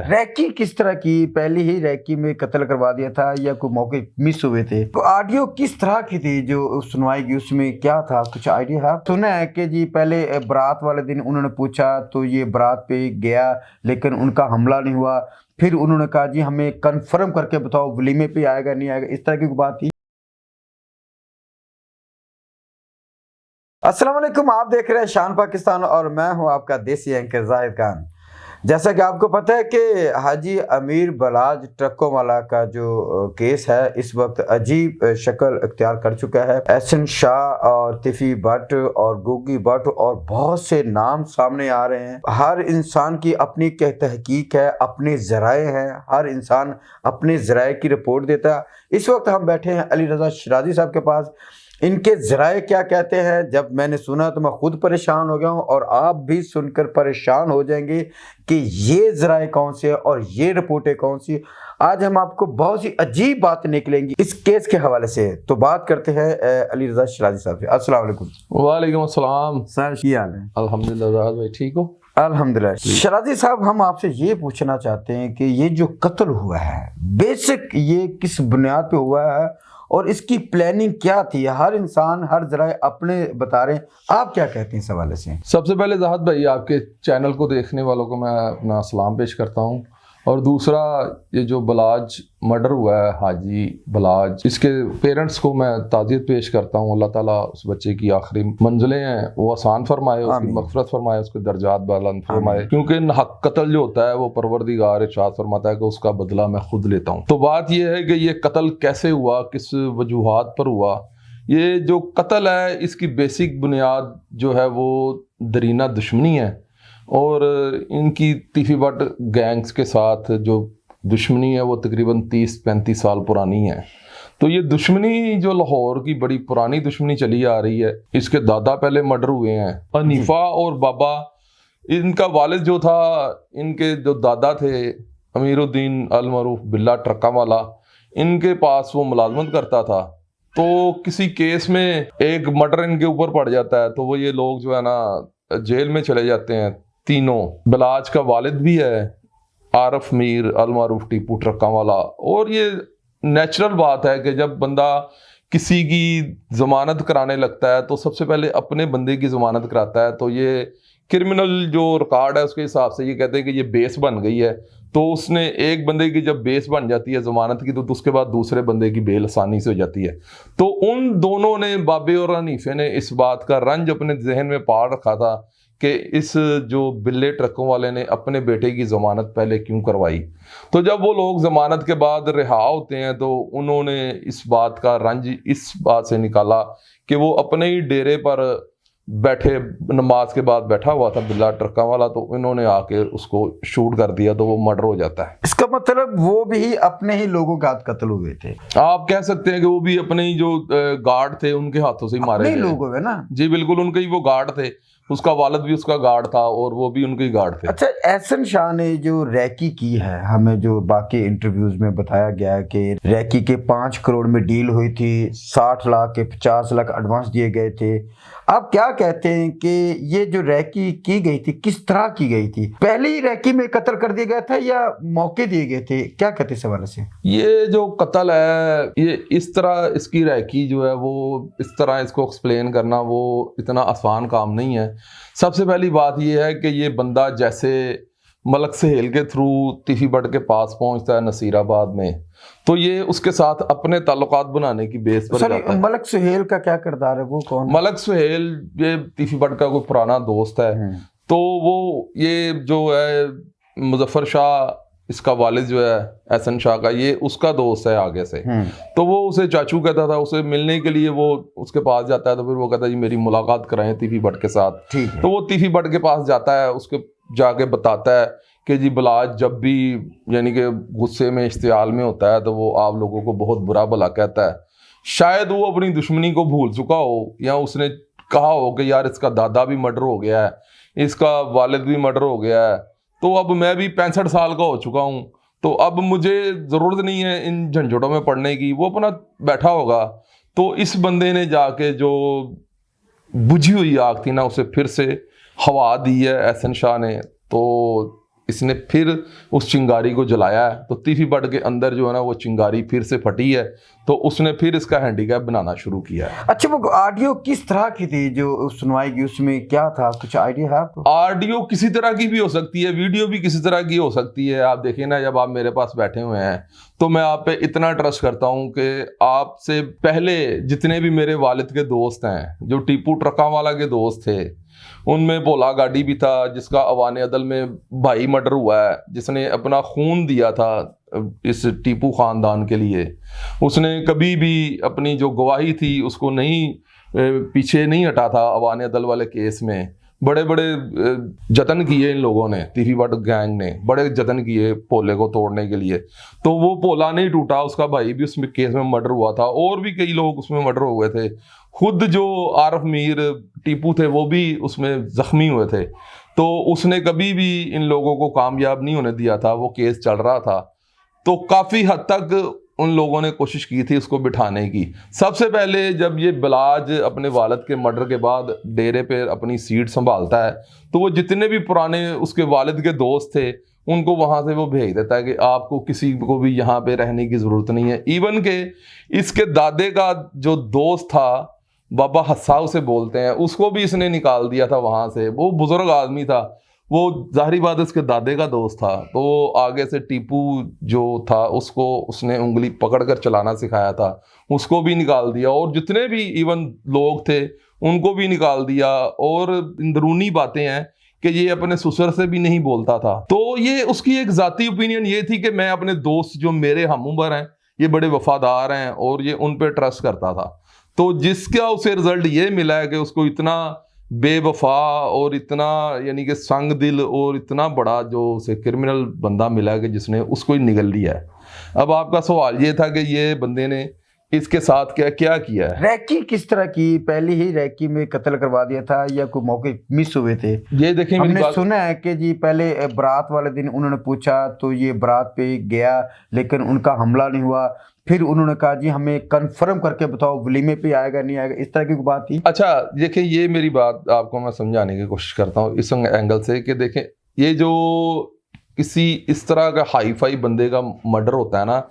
Recce किस तरह की, पहले ही रैकी में कत्ल करवा दिया था या कोई मौके मिस हुए थे? तो ऑडियो किस तरह की थी जो सुनवाई की, उसमें क्या था, कुछ आइडिया है? सुना है कि जी पहले बारात वाले दिन उन्होंने पूछा तो ये बारात पे गया लेकिन उनका हमला नहीं हुआ, फिर उन्होंने कहा जी हमें कंफर्म करके बताओ वलीमे पे आएगा नहीं आएगा, इस तरह की बात थी। अस्सलाम वालेकुम, आप देख रहे हैं शान पाकिस्तान और मैं हूं आपका देसी एंकर जाहिद खान। जैसा कि आपको पता है कि हाजी अमीर बलाज ट्रकों वाला का जो केस है इस वक्त अजीब शक्ल इख्तियार कर चुका है। एहसन शाह और तिफी भट्ट और गोगी भट्ट और बहुत से नाम सामने आ रहे हैं। हर इंसान की अपनी तहकीक है, अपने ज़राए हैं, हर इंसान अपने ज़राए की रिपोर्ट देता है। इस वक्त हम बैठे हैं अली रज़ा शिराजी साहब के पास। इनके ज़राए क्या कहते हैं, जब मैंने सुना तो मैं खुद परेशान हो गया हूँ और आप भी सुनकर परेशान हो जाएंगे कि ये ज़राए कौन से और ये रिपोर्टें कौन सी। आज हम आपको बहुत सी अजीब बातें निकलेंगी इस केस के हवाले से। तो बात करते हैं अली रज़ा शिराजी साहब से। अस्सलाम वालेकुम। वालेकुम अस्सलाम सर, क्या हाल है? अल्हम्दुलिल्लाह भाई, ठीक हो? अल्हम्दुलिल्लाह। शिराजी साहब, हम आपसे ये पूछना चाहते हैं कि ये जो कत्ल हुआ है बेसिक ये किस बुनियाद पे हुआ है और इसकी प्लानिंग क्या थी? हर इंसान हर जरा अपने बता रहे हैं, आप क्या कहते हैं इस हवाले से? सबसे पहले ज़ाहिद भाई, आपके चैनल को देखने वालों को मैं अपना सलाम पेश करता हूँ। और दूसरा, ये जो बलाज मर्डर हुआ है, हाजी बलाज, इसके पेरेंट्स को मैं ताज़ियत पेश करता हूँ। अल्लाह ताला उस बच्चे की आखिरी मंजिलें हैं वो आसान फरमाए, उसकी मग़फ़िरत फरमाए, उसके दर्जात बुलंद फरमाए, क्योंकि हक कत्ल जो होता है वो परवरदिगार इरशाद फरमाता है कि उसका बदला मैं खुद लेता हूँ। तो बात यह है कि ये कत्ल कैसे हुआ, किस वजूहात पर हुआ। ये जो कत्ल है इसकी बेसिक बुनियाद जो है वो दरीना दुश्मनी है और इनकी तिफी भट्ट गैंग्स के साथ जो दुश्मनी है वो तकरीबन 30-35 साल पुरानी है। तो ये दुश्मनी जो लाहौर की बड़ी पुरानी दुश्मनी चली आ रही है। इसके दादा पहले मर्डर हुए हैं, हनीफा और बाबा। इनका वालिद जो था, इनके जो दादा थे अमीरुद्दीन अल मरूफ बिल्ला ट्रका वाला, इनके पास वो मुलाजमत करता था। तो किसी केस में एक मर्डर इनके ऊपर पड़ जाता है तो वो ये लोग जो है ना जेल में चले जाते हैं तीनों। बलाज का वालिद भी है आरफ मीर अल मारूफ टीपू ट्रका वाला। और ये नेचुरल बात है कि जब बंदा किसी की ज़मानत कराने लगता है तो सबसे पहले अपने बंदे की ज़मानत कराता है। तो ये क्रिमिनल जो रिकॉर्ड है उसके हिसाब से ये कहते हैं कि ये बेस बन गई है। तो उसने एक बंदे की जब बेस बन जाती है ज़मानत की तो उसके बाद दूसरे बंदे की बेल आसानी से हो जाती है। तो उन दोनों ने, बाबे और हनीफे ने, इस बात का रंज अपने जहन में पाल रखा था कि इस जो बिल्ले ट्रकों वाले ने अपने बेटे की ज़मानत पहले क्यों करवाई। तो जब वो लोग ज़मानत के बाद रिहा होते हैं तो उन्होंने इस बात का रंज इस बात से निकाला कि वो अपने ही डेरे पर बैठे, नमाज के बाद बैठा हुआ था बिल्ला ट्रका वाला, तो इन्होंने आके उसको शूट कर दिया तो वो मर्डर हो जाता है। इसका मतलब वो भी अपने ही लोगों के हाथ कत्ल हुए थे? आप कह सकते हैं कि वो भी अपने ही जो गार्ड थे उनके हाथों से ही मारे गए। लोग हुए ना? जी बिल्कुल, उनके ही वो गार्ड थे, उसका वालिद भी उसका गार्ड था और वो भी उनके ही गार्ड थे। अच्छा, एहसन शाह ने जो रैकी की है, हमें जो बाकी इंटरव्यूज में बताया गया है कि रैकी के 5 करोड़ में डील हुई थी, 60 लाख के 50 लाख एडवांस दिए गए थे। आप क्या कहते हैं कि ये जो रैकी की गई थी किस तरह की गई थी? पहले ही रैकी में कत्ल कर दिया गया था या मौके दिए गए थे? क्या कहते हैं इस हवाले से? ये जो कत्ल है ये इस तरह, इसकी रैकी जो है वो इस तरह इसको एक्सप्लेन करना वो इतना आसान काम नहीं है। सबसे पहली बात ये है कि ये बंदा जैसे मलक सहेल के थ्रू तिफी भट्ट के पास पहुंचता है नसीराबाद में, तो ये उसके साथ अपने ताल्लुकात बनाने की बेस पर जाता है। मलक सुहेल का क्या किरदार है? वो कौन? मलक सुहेल ये तिफी भट्ट का कोई पुराना दोस्त है। तो वो ये जो है मुजफ्फर शाह, इसका वालिद जो है एहसन शाह का, ये उसका दोस्त है आगे से। तो वो उसे चाचू कहता था, उसे मिलने के लिए वो उसके पास जाता है। तो फिर वो कहता है जी मेरी मुलाकात कराएं तिफी भट्ट के साथ। तो वो तिफी भट्ट के पास जाता है, उसके जाके बताता है कि जी बलाज जब भी यानी कि गुस्से में इश्तियाल में होता है तो वो आप लोगों को बहुत बुरा भला कहता है। शायद वो अपनी दुश्मनी को भूल चुका हो या उसने कहा हो कि यार इसका दादा भी मर्डर हो गया है, इसका वालिद भी मर्डर हो गया है, तो अब मैं भी 65 साल का हो चुका हूँ, तो अब मुझे ज़रूरत नहीं है इन झंझटों में पड़ने की। वो अपना बैठा होगा। तो इस बंदे ने जाके जो बुझी हुई आग थी ना उसे फिर से हवा दी है एहसन शाह ने। तो इसने फिर उस चिंगारी को जलाया है, तो तीफी बट के अंदर जो है ना वो चिंगारी फिर से फटी है, तो उसने फिर इसका हैंडीकैप बनाना शुरू किया है। अच्छा, वो ऑडियो किस तरह की थी जो सुनवाई की, उसमें क्या था, कुछ आइडिया है आपको? ऑडियो किसी तरह की भी हो सकती है, वीडियो भी किसी तरह की हो सकती है। आप देखिए ना, जब आप मेरे पास बैठे हुए हैं तो मैं आप पे इतना ट्रस्ट करता हूं कि आपसे पहले जितने भी मेरे वालिद के दोस्त हैं, जो टीपू ट्रकावाला के दोस्त थे, उनमें भोला गाड़ी भी था जिसका अवाने अदल में भाई मर्डर हुआ है, जिसने अपना खून दिया था इस टीपू खानदान के लिए। उसने कभी भी अपनी जो गवाही थी उसको नहीं पीछे नहीं हटा था। अवाने अदल वाले केस में बड़े बड़े जतन किए इन लोगों ने, तीफी बट गैंग ने बड़े जतन किए पोले को तोड़ने के लिए, तो वो पोला नहीं टूटा। उसका भाई भी उसमें केस में मर्डर हुआ था, और भी कई लोग उसमें मर्डर हुए थे। खुद जो आरफ मीर टीपू थे वो भी उसमें जख्मी हुए थे। तो उसने कभी भी इन लोगों को कामयाब नहीं होने दिया था, वो केस चल रहा था। तो काफ़ी हद तक उन लोगों ने कोशिश की थी उसको बिठाने की। सबसे पहले जब ये बिलाज अपने वालिद के मर्डर के बाद डेरे पे अपनी सीट संभालता है, तो वो जितने भी पुराने उसके वालिद के दोस्त थे उनको वहाँ से वो भेज देता है कि आपको किसी को भी यहाँ पे रहने की ज़रूरत नहीं है। इवन के इसके दादे का जो दोस्त था, बाबा हस्सा उसे बोलते हैं, उसको भी इसने निकाल दिया था वहाँ से। वो बुजुर्ग आदमी था, वो जाहिर बात उसके दादे का दोस्त था, तो आगे से टीपू जो था उसको उसने उंगली पकड़कर चलाना सिखाया था, उसको भी निकाल दिया। और जितने भी इवन लोग थे उनको भी निकाल दिया। और अंदरूनी बातें हैं कि ये अपने ससुर से भी नहीं बोलता था। तो ये उसकी एक ज़ाती ओपिनियन ये थी कि मैं अपने दोस्त जो मेरे हम उम्र हैं, ये बड़े वफादार हैं और ये उन पर ट्रस्ट करता था। तो जिसका उसे रिजल्ट ये मिला है कि उसको इतना बेवफा और इतना यानी कि संग दिल और इतना बड़ा जो उसे क्रिमिनल बंदा मिला है कि जिसने उसको ही निगल लिया है। अब आपका सवाल ये था कि ये बंदे ने इसके साथ क्या क्या किया है। रैकी किस तरह की, पहले ही रैकी में कत्ल करवा दिया था या कोई मौके मिस हुए थे? ये देखें, हमने सुना है कि जी पहले बारात वाले दिन उन्होंने पूछा तो ये बारात पे गया लेकिन उनका हमला नहीं हुआ, फिर उन्होंने कहा जी हमें कंफर्म करके बताओ वलीमे पे आएगा नहीं आएगा, इस तरह की बात थी। अच्छा देखें, ये मेरी बात आपको मैं समझाने की कोशिश करता हूँ इस एंगल से कि देखें, ये जो किसी इस तरह का हाई फाई बंदे का मर्डर होता है ना,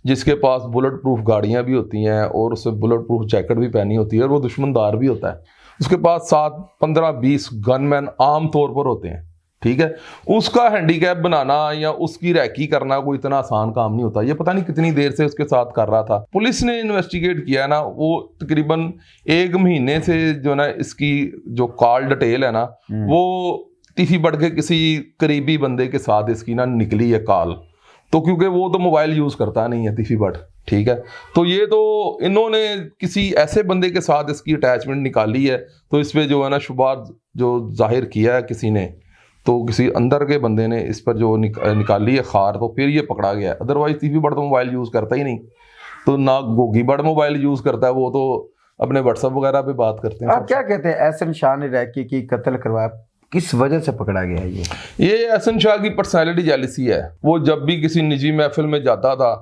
जिसके पास बुलेट प्रूफ गाड़ियाँ भी होती हैं और उसे बुलेट प्रूफ जैकेट भी पहनी होती है और वो दुश्मनदार भी होता है, उसके पास 7, 15, 20 गनमैन आम तौर पर होते हैं, ठीक है। उसका हैंडीकैप बनाना या उसकी रैकी करना कोई इतना आसान काम नहीं होता। ये पता नहीं कितनी देर से उसके साथ कर रहा था। पुलिस ने इन्वेस्टिगेट किया ना, वो तकरीबन 1 महीने से जो ना इसकी जो कॉल डिटेल है ना, वो तीफी बढ़ के किसी करीबी बंदे के साथ इसकी ना निकली है कॉल। तो क्योंकि वो तो मोबाइल यूज़ करता नहीं है तीफी बट, ठीक है, तो ये तो इन्होंने किसी ऐसे बंदे के साथ इसकी अटैचमेंट निकाली है, तो इस पर जो है ना शुबात जो जाहिर किया है किसी ने, तो किसी अंदर के बंदे ने इस पर जो निकाली है खार, तो फिर ये पकड़ा गया। अदरवाइज तीफी बट तो मोबाइल यूज़ करता ही नहीं, तो ना गोगी बट मोबाइल यूज़ करता है, वो तो अपने व्हाट्सएप वगैरह पे बात करते हैं। आप क्या कहते हैं, एहसन शाह ने रैकी की कत्ल करवाया, किस वजह से पकड़ा गया है? ये एहसन शाह की पर्सनैलिटी जेलिसी है। वो जब भी किसी निजी महफिल में जाता था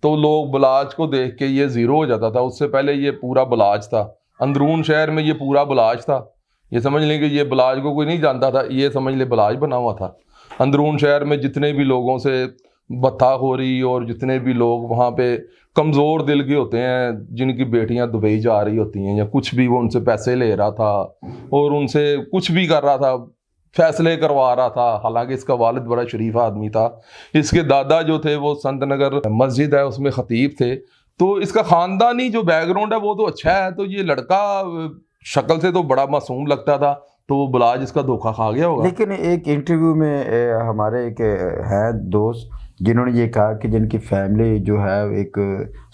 तो लोग बलाज को देख के ये ज़ीरो हो जाता था। उससे पहले ये पूरा बलाज था, अंदरून शहर में ये पूरा बलाज था। ये समझ लें कि ये बलाज को कोई नहीं जानता था, ये समझ ले बलाज बना हुआ था। अंदरून शहर में जितने भी लोगों से बत्ताखोरी और जितने भी लोग वहाँ पे कमज़ोर दिल के होते हैं, जिनकी बेटियाँ दुबई जा रही होती हैं या कुछ भी, वो उनसे पैसे ले रहा था और उनसे कुछ भी कर रहा था, फैसले करवा रहा था। हालांकि इसका वालिद बड़ा शरीफ आदमी था, इसके दादा जो थे वो संत नगर मस्जिद है उसमें खतीब थे, तो इसका ख़ानदानी जो बैकग्राउंड है वो तो अच्छा है। तो ये लड़का शक्ल से तो बड़ा मासूम लगता था, तो वो बलाज इसका धोखा खा गया होगा। लेकिन एक इंटरव्यू में हमारे एक हैं दोस्त जिन्होंने ये कहा कि जिनकी फैमिली जो है एक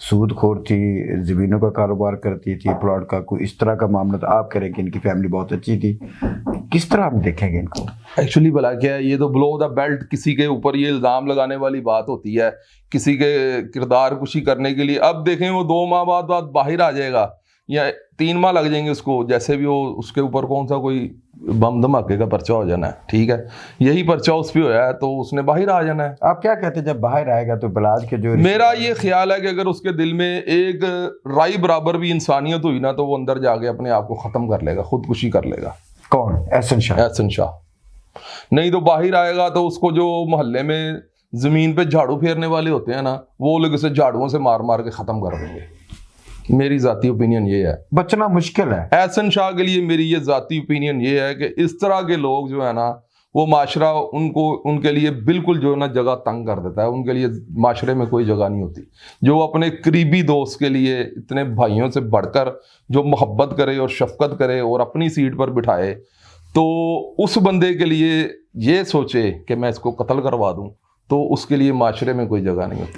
सूदखोर थी, ज़मीनों का कारोबार करती थी, प्लॉट का, कोई इस तरह का मामला था। आप कह रहे हैं कि इनकी फैमिली बहुत अच्छी थी, किस तरह हम देखेंगे इनको? एक्चुअली भला क्या है, ये तो ब्लो द बेल्ट किसी के ऊपर ये इल्ज़ाम लगाने वाली बात होती है, किसी के किरदार कुशी करने के लिए। अब देखें वो 2 माह बाद बाहर आ जाएगा या 3 माह लग जाएंगे उसको, जैसे भी वो उसके ऊपर कौन सा कोई बम धमाके का पर्चा हो जाना है, ठीक है, यही पर्चा उस पर होया है तो उसने बाहर आ जाना है। आप क्या कहते हैं जब बाहर आएगा तो बलाज के जो, मेरा ये ख्याल है कि अगर उसके दिल में एक राई बराबर भी इंसानियत हुई ना, तो वो अंदर जाके अपने आप को ख़त्म कर लेगा, खुदकुशी कर लेगा। कौन? एहसन शाह? एहसन शाह। नहीं तो बाहर आएगा तो उसको जो मोहल्ले में जमीन पे झाड़ू फेरने वाले होते हैं ना, वो लोग उसे झाड़ुओं से मार मार के खत्म कर देंगे। मेरी जाती ओपिनियन ये है, बचना मुश्किल है। एहसन शाह के लिए मेरी ये जाती ओपिनियन ये है कि इस तरह के लोग जो है ना, वो माशरा उनके लिए बिल्कुल जो है ना जगह तंग कर देता है। उनके लिए माशरे में कोई जगह नहीं होती। जो अपने करीबी दोस्त के लिए इतने भाइयों से बढ़कर जो मोहब्बत करे और शफकत करे और अपनी सीट पर बिठाए, तो उस बंदे के लिए ये सोचे कि मैं इसको कत्ल करवा दूं, तो उसके लिए माशरे में कोई जगह नहीं होती।